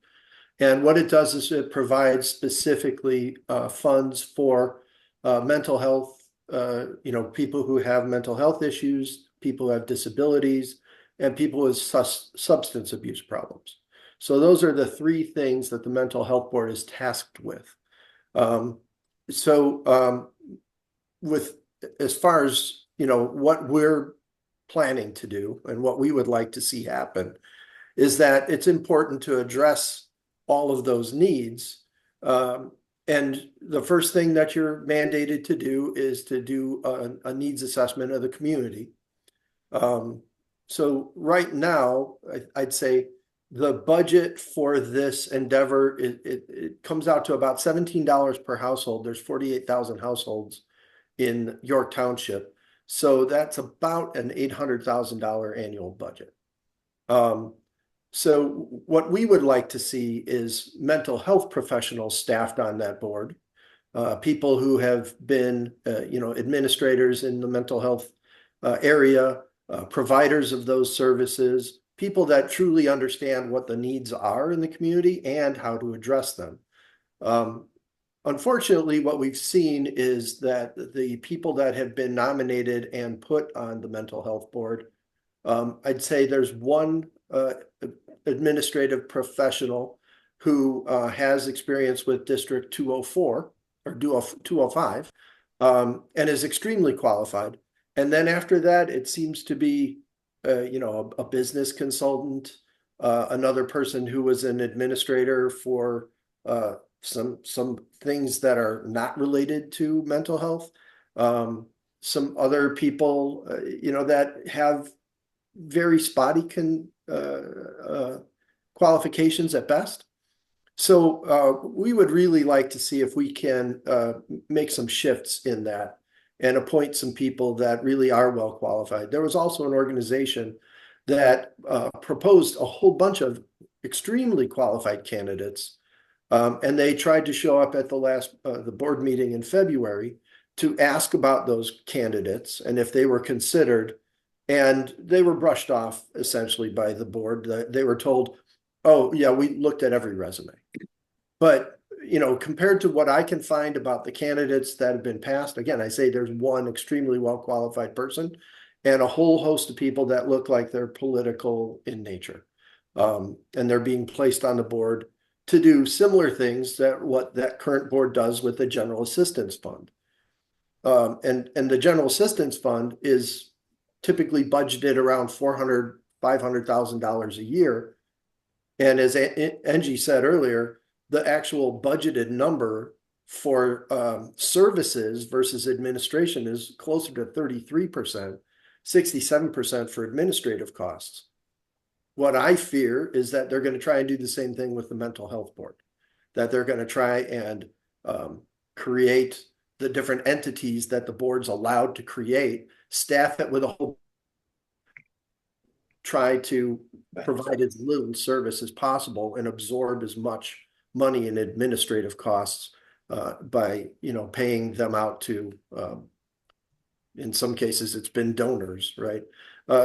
And what it does is it provides specifically funds for mental health, people who have mental health issues, people who have disabilities, and people with substance abuse problems. So those are the three things that the Mental Health Board is tasked with. Um, with as far as what we're planning to do and what we would like to see happen is that it's important to address all of those needs. And the first thing that you're mandated to do is to do a needs assessment of the community. So right now, I'd say the budget for this endeavor, it comes out to about $17 per household. There's 48,000 households in York Township. So that's about an $800,000 annual budget. So what we would like to see is mental health professionals staffed on that board, people who have been, administrators in the mental health area, providers of those services, people that truly understand what the needs are in the community and how to address them. Unfortunately, what we've seen is that the people that have been nominated and put on the mental health board, I'd say there's one administrative professional who has experience with District 204 or 205 and is extremely qualified. And then after that, it seems to be, a business consultant, another person who was an administrator for some things that are not related to mental health. Some other people, that have very spotty qualifications at best. So we would really like to see if we can make some shifts in that and appoint some people that really are well qualified. There was also an organization that proposed a whole bunch of extremely qualified candidates, and they tried to show up at the board meeting in February to ask about those candidates and if they were considered. And they were brushed off essentially by the board. They were told, oh, yeah, we looked at every resume. But, compared to what I can find about the candidates that have been passed, again, I say there's one extremely well-qualified person and a whole host of people that look like they're political in nature. And they're being placed on the board to do similar things that what that current board does with the General Assistance Fund. And the General Assistance Fund is typically budgeted around $400,000, $500,000 a year. And as Angie said earlier, the actual budgeted number for services versus administration is closer to 33%, 67% for administrative costs. What I fear is that they're going to try and do the same thing with the mental health board, that they're going to try and create the different entities that the board's allowed to create, staff it with a whole, try to provide as little service as possible and absorb as much money in administrative costs by paying them out to, in some cases, it's been donors, right?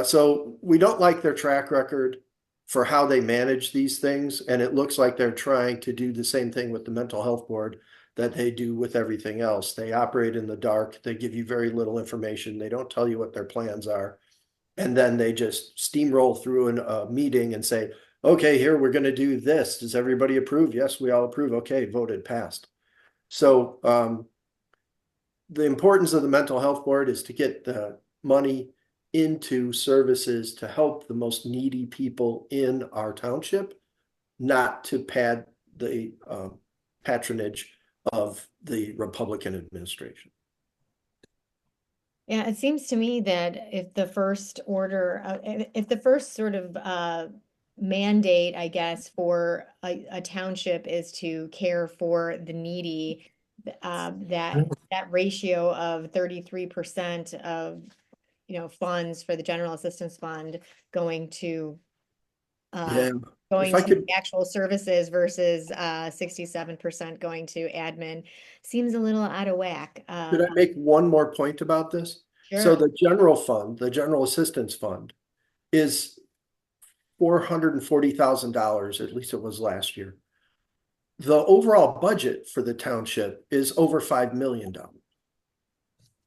So we don't like their track record for how they manage these things, and it looks like they're trying to do the same thing with the mental health board that they do with everything else. They operate in the dark. They give you very little information. They don't tell you what their plans are. And then they just steamroll through a meeting and say, okay, here, we're going to do this. Does everybody approve? Yes, we all approve. Okay, voted, passed. So the importance of the mental health board is to get the money into services to help the most needy people in our township, not to pad the patronage of the Republican administration. Yeah, it seems to me that if the first order, if the first sort of mandate, I guess, for a township is to care for the needy, that ratio of 33% of, funds for the general assistance fund going to Yeah, going if I to could, actual services versus 67% going to admin seems a little out of whack. could I make one more point about this? So Sure. the general fund, the general assistance fund, is $440,000, at least it was last year. The overall budget for the township is over $5 million,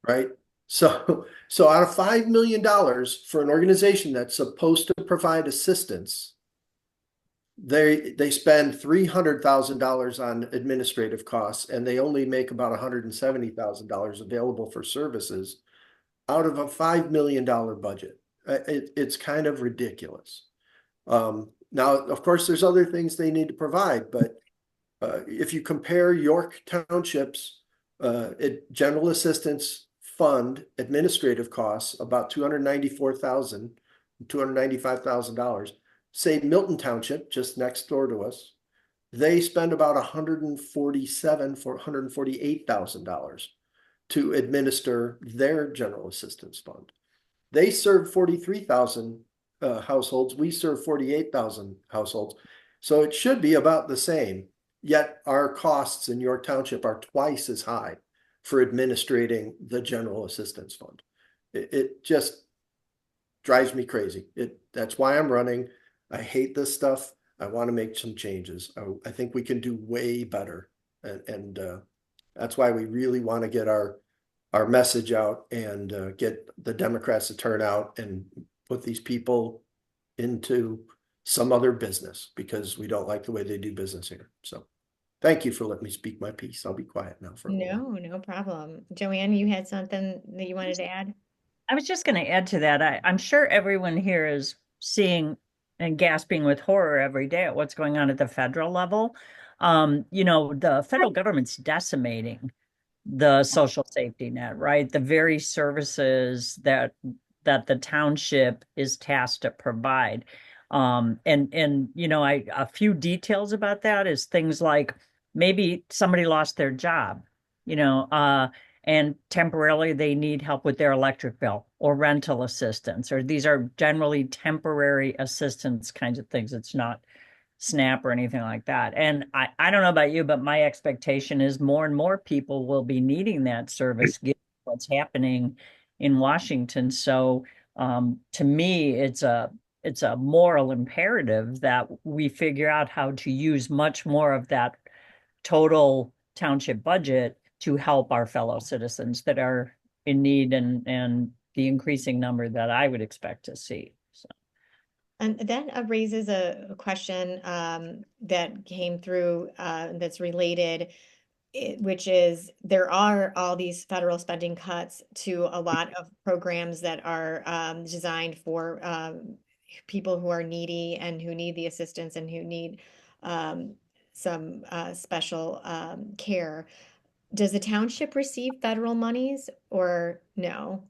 right? So out of $5 million for an organization that's supposed to provide assistance, they spend $300,000 on administrative costs, and they only make about $170,000 available for services out of a $5 million budget. It's kind of ridiculous. Now, of course, there's other things they need to provide, but if you compare York Township's general assistance fund administrative costs, about $295,000, say Milton Township, just next door to us, they spend about $148,000 to administer their general assistance fund. They serve 43,000 households. We serve 48,000 households. So it should be about the same. Yet our costs in York Township are twice as high for administrating the general assistance fund. It just drives me crazy. That's why I'm running. I hate this stuff. I want to make some changes. I think we can do way better. And that's why we really want to get our message out and get the Democrats to turn out and put these people into some other business, because we don't like the way they do business here. So thank you for letting me speak my piece. I'll be quiet now for a little while. No problem. Joanne, you had something that you wanted to add? I was just going to add to that. I'm sure everyone here is seeing and gasping with horror every day at what's going on at the federal level. The federal government's decimating the social safety net, right? The very services that the township is tasked to provide. A few details about that is things like maybe somebody lost their job, you know, and temporarily they need help with their electric bill or rental assistance, or these are generally temporary assistance kinds of things. It's not SNAP or anything like that. And I don't know about you, but my expectation is more and more people will be needing that service given what's happening in Washington. So to me, it's a moral imperative that we figure out how to use much more of that total township budget to help our fellow citizens that are in need and the increasing number that I would expect to see. So. And that raises a question that came through that's related, which is there are all these federal spending cuts to a lot of programs that are designed for people who are needy and who need the assistance and who need some special care. Does the township receive federal monies or no?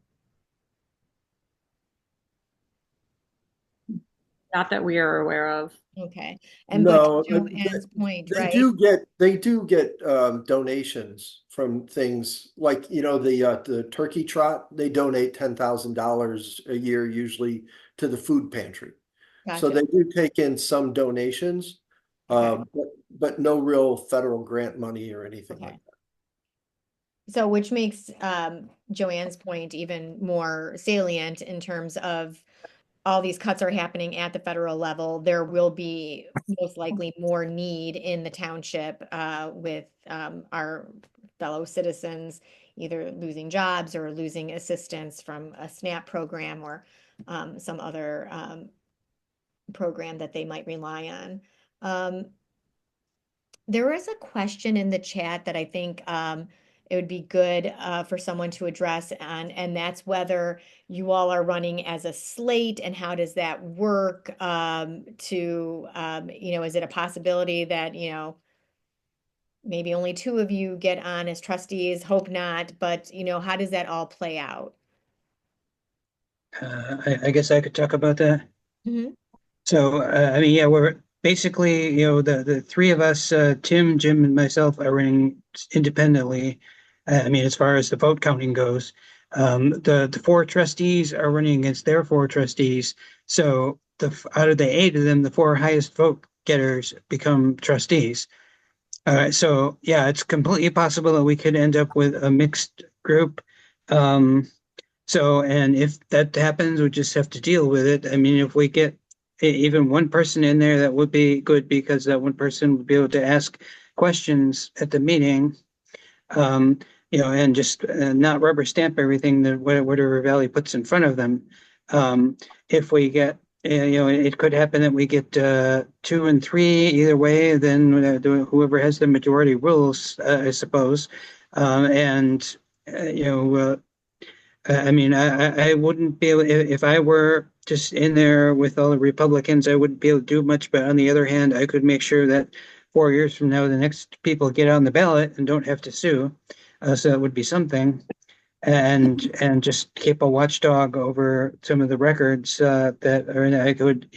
Not that we are aware of. Okay. And but No, to Joanne's point, they right? do get donations from things like, the turkey trot. They donate $10,000 a year usually to the food pantry. So Gotcha. they do take in some donations, Okay. but no real federal grant money or anything Okay. like that. So which makes Joanne's point even more salient in terms of all these cuts are happening at the federal level. There will be most likely more need in the township with our fellow citizens either losing jobs or losing assistance from a SNAP program or some other program that they might rely on. There was a question in the chat that I think it would be good for someone to address, and that's whether you all are running as a slate and how does that work is it a possibility that, maybe only two of you get on as trustees, hope not, but how does that all play out? I guess I could talk about that. Mm-hmm. So, I mean, yeah, we're basically, the three of us, Tim, Jim, and myself are running independently. I mean, as far as the vote counting goes, the four trustees are running against their four trustees. So out of the eight of them, the four highest vote getters become trustees. So yeah, it's completely possible that we could end up with a mixed group. Um, and if that happens, we just have to deal with it. I mean, if we get even one person in there, that would be good because that one person would be able to ask questions at the meeting, and just not rubber stamp everything that whatever Valley puts in front of them. If we get, it could happen that we get 2 and 3 either way, then whoever has the majority rules, I suppose. And, I mean, I wouldn't be able, if I were just in there with all the Republicans, I wouldn't be able to do much. But on the other hand, I could make sure that 4 years from now, the next people get on the ballot and don't have to sue. So that would be something. And just keep a watchdog over some of the records that are, I could,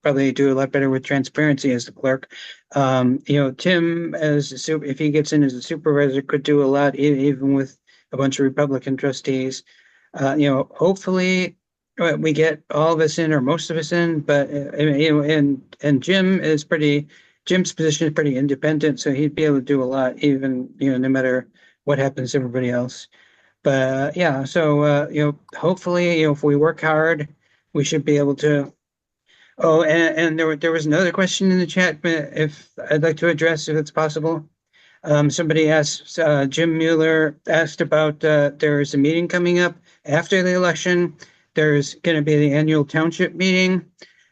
probably do a lot better with transparency as the clerk. Tim, if he gets in as a supervisor, could do a lot, even with a bunch of Republican trustees. Hopefully we get all of us in or most of us in, but and Jim's position is pretty independent, so he'd be able to do a lot, even no matter what happens to everybody else. But yeah, so hopefully if we work hard, we should be able to. Oh, and there was another question in the chat, but if I'd like to address if it's possible. Somebody asked, Jim Mueller asked about there is a meeting coming up after the election. There's going to be the annual township meeting,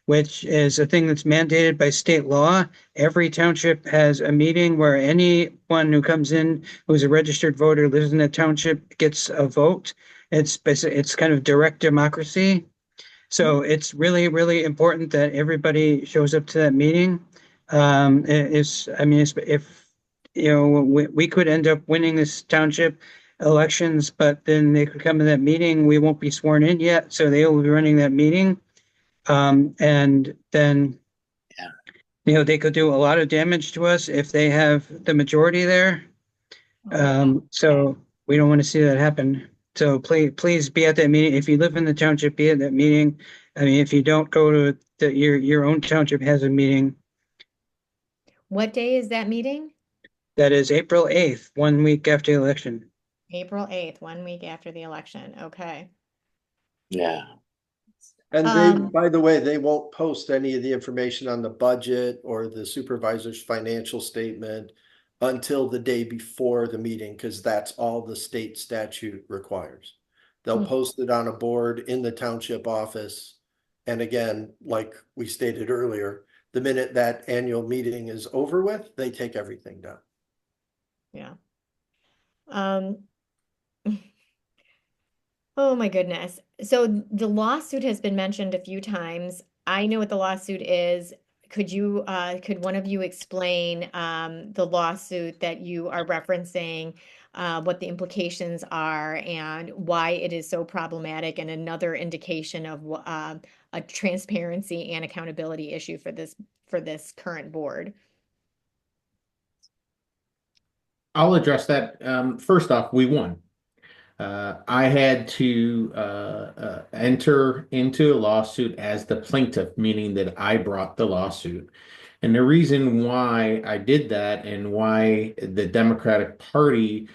which is a thing that's mandated by state law. Every township has a meeting where anyone who comes in who's a registered voter, lives in the township, gets a vote. It's kind of direct democracy. So it's really, really important that everybody shows up to that meeting. If we could end up winning this township elections, but then they could come to that meeting. We won't be sworn in yet, so they will be running that meeting. And then, they could do a lot of damage to us if they have the majority there. So we don't want to see that happen. So please be at that meeting. If you live in the township, be at that meeting. I mean, if you don't go to your own township has a meeting. What day is that meeting? That is April 8th, 1 week after the election. April 8th, 1 week after the election. Okay. Yeah. And they, by the way, they won't post any of the information on the budget or the supervisor's financial statement until the day before the meeting, because that's all the state statute requires. They'll post it on a board in the township office. And again, like we stated earlier, the minute that annual meeting is over with, they take everything down. Yeah. Oh my goodness. So the lawsuit has been mentioned a few times. I know what the lawsuit is. Could one of you explain the lawsuit that you are referencing, what the implications are and why it is so problematic, and another indication of a transparency and accountability issue for this current board? I'll address that. First off, we won. I had to enter into a lawsuit as the plaintiff, meaning that I brought the lawsuit. And the reason why I did that and why the Democratic Party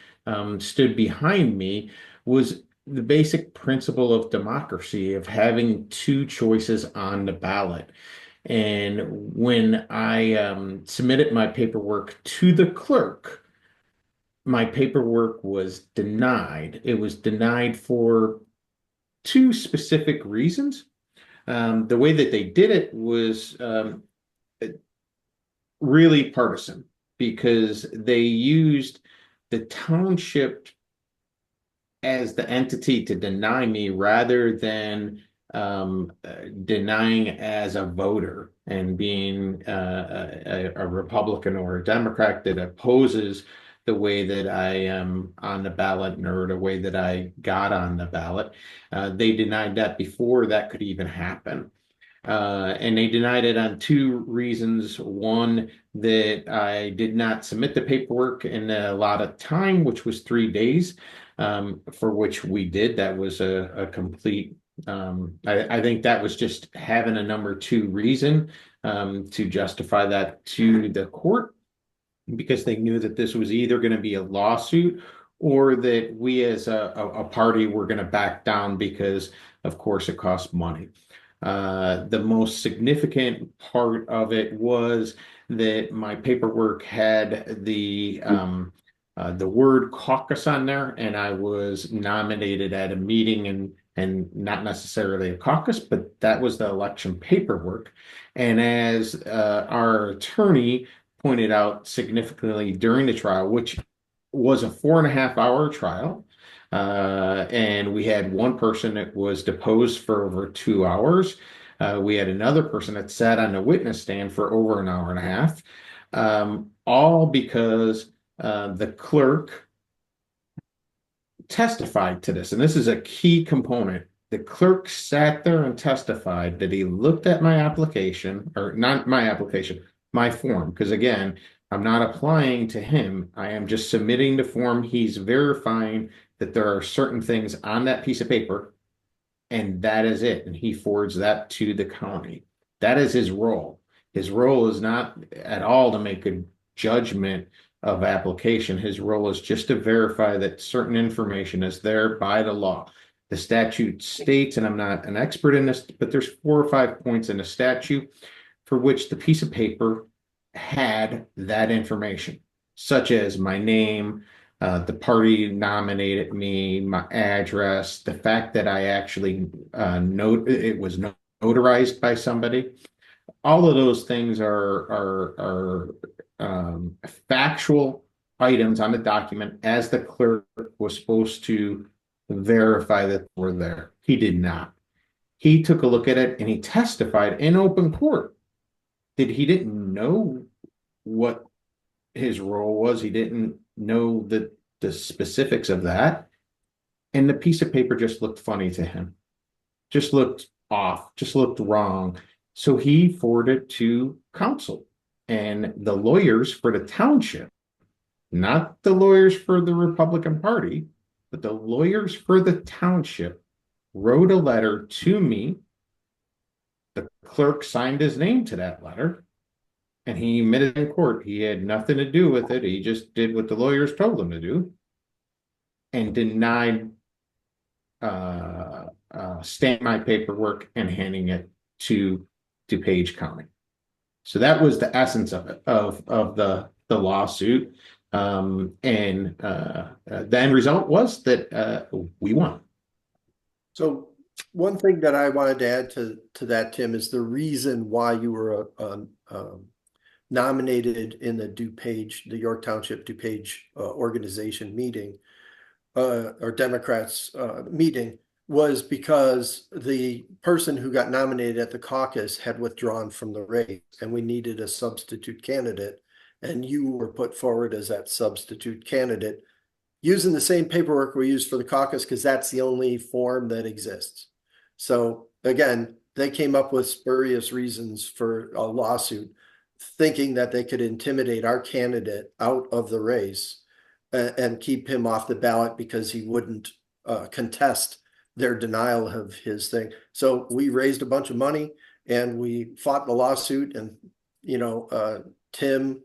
stood behind me was the basic principle of democracy, of having two choices on the ballot. And when I submitted my paperwork to the clerk, my paperwork was denied. It was denied for two specific reasons. The way that they did it was really partisan because they used the township as the entity to deny me rather than denying as a voter and being a Republican or a Democrat that opposes the way that I am on the ballot or the way that I got on the ballot. They denied that before that could even happen. And they denied it on two reasons. One, that I did not submit the paperwork in a lot of time, which was 3 days, for which we did. That was a complete, I think that was just having a number two reason to justify that to the court because they knew that this was either going to be a lawsuit or that we as a party were going to back down because, of course, it costs money. The most significant part of it was that my paperwork had the word caucus on there, and I was nominated at a meeting and not necessarily a caucus, but that was the election paperwork. And as our attorney pointed out significantly during the trial, which was a 4.5 hour trial, and we had one person that was deposed for over 2 hours. We had another person that sat on the witness stand for over an hour and a half, all because the clerk testified to this. And this is a key component. The clerk sat there and testified that he looked at my application, or not my application, my form, because again, I'm not applying to him. I am just submitting the form. He's verifying that there are certain things on that piece of paper, and that is it. And he forwards that to the county. That is his role. His role is not at all to make a judgment of application. His role is just to verify that certain information is there by the law. The statute states, and I'm not an expert in this, but there's 4 or 5 points in the statute for which the piece of paper had that information, such as my name, the party nominated me, my address, the fact that I actually it was notarized by somebody. All of those things are factual items on the document as the clerk was supposed to verify that were there. He did not. He took a look at it and he testified in open court that he didn't know what his role was. He didn't know the specifics of that. And the piece of paper just looked funny to him, just looked off, just looked wrong. So he forwarded it to counsel and the lawyers for the township, not the lawyers for the Republican Party, but the lawyers for the township wrote a letter to me. The clerk signed his name to that letter. And he admitted in court he had nothing to do with it. He just did what the lawyers told him to do and denied stamping my paperwork and handing it to DuPage County. So that was the essence of it, of the lawsuit. And the end result was that we won. So one thing that I wanted to add to that, Tim, is the reason why you were nominated in the York Township DuPage organization meeting, or Democrats meeting, was because the person who got nominated at the caucus had withdrawn from the race, and we needed a substitute candidate, and you were put forward as that substitute candidate using the same paperwork we used for the caucus because that's the only form that exists. So again, they came up with spurious reasons for a lawsuit, thinking that they could intimidate our candidate out of the race and keep him off the ballot because he wouldn't contest their denial of his thing. So we raised a bunch of money and we fought the lawsuit, and Tim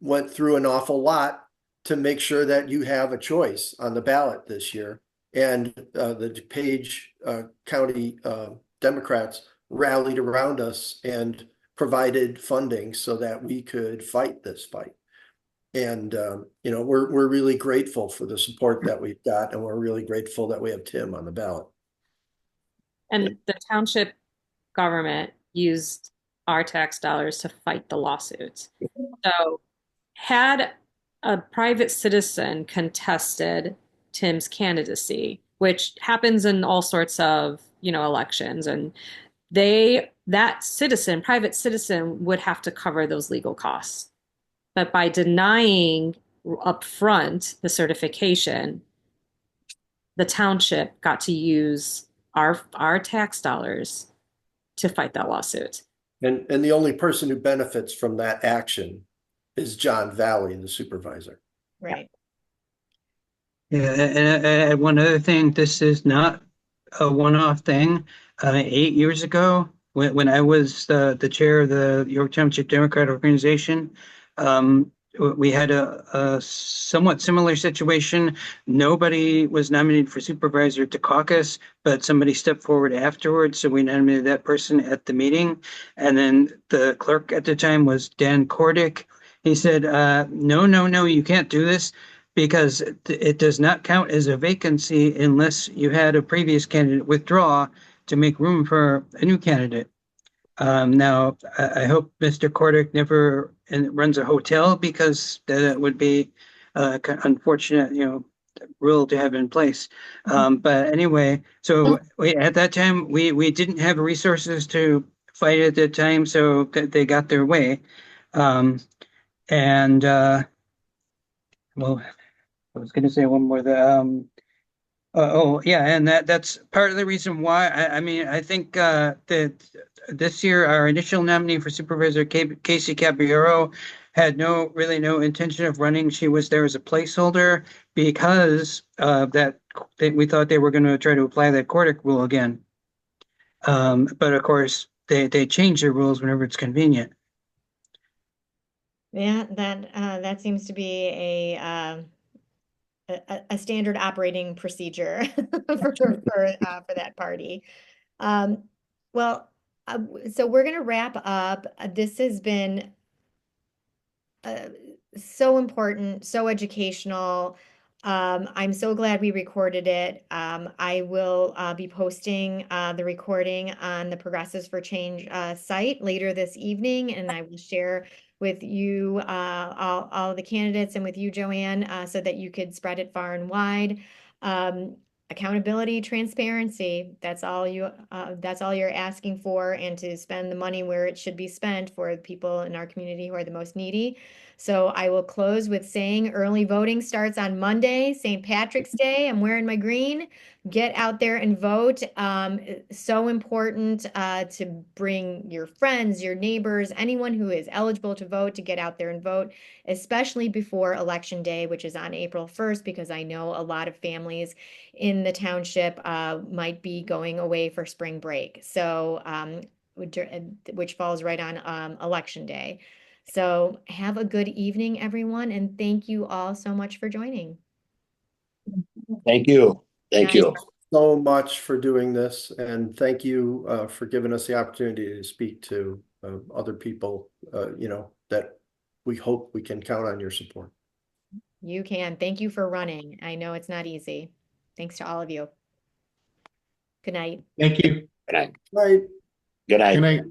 went through an awful lot to make sure that you have a choice on the ballot this year. And the DuPage County Democrats rallied around us and provided funding so that we could fight this fight. And we're really grateful for the support that we've got, and we're really grateful that we have Tim on the ballot. And the township government used our tax dollars to fight the lawsuits. So had a private citizen contested Tim's candidacy, which happens in all sorts of, elections. And private citizen would have to cover those legal costs. But by denying upfront the certification, the township got to use our tax dollars to fight that lawsuit. And the only person who benefits from that action is John Valley, the supervisor. Right. Yeah, and one other thing, this is not a one-off thing. 8 years ago, when I was the chair of the York Township Democrat Organization, we had a somewhat similar situation. Nobody was nominated for supervisor to caucus, but somebody stepped forward afterwards, so we nominated that person at the meeting. And then the clerk at the time was Dan Kordick. He said, no, you can't do this, because it does not count as a vacancy unless you had a previous candidate withdraw to make room for a new candidate. Now, I hope Mr. Kordick never runs a hotel, because that would be unfortunate, rule to have in place. But anyway, so at that time, we didn't have resources to fight at that time, so they got their way. And well, I was going to say one more. Yeah, and that's part of the reason why. I mean, I think that this year our initial nominee for Supervisor Casey Caballero had really no intention of running. She was there as a placeholder because we thought they were going to try to apply that Kordick rule again. But of course, they change their rules whenever it's convenient. Yeah, that seems to be a standard operating procedure for that party. Well, so we're going to wrap up. This has been so important, so educational. I'm so glad we recorded it. I will be posting the recording on the Progressives for Change site later this evening, and I will share with you all the candidates and with you, Joanne, so that you could spread it far and wide. Accountability, transparency, that's all you're asking for, and to spend the money where it should be spent for the people in our community who are the most needy. So I will close with saying early voting starts on Monday, St. Patrick's Day. I'm wearing my green. Get out there and vote. So important to bring your friends, your neighbors, anyone who is eligible to vote, to get out there and vote, especially before Election Day, which is on April 1st, because I know a lot of families in the township might be going away for spring break. So which falls right on Election Day. So have a good evening, everyone, and thank you all so much for joining. Thank you. Thank you. So much for doing this, and thank you for giving us the opportunity to speak to other people, that we hope we can count on your support. You can. Thank you for running. I know it's not easy. Thanks to all of you. Good night. Thank you. Good night. Right. Good night. Good night.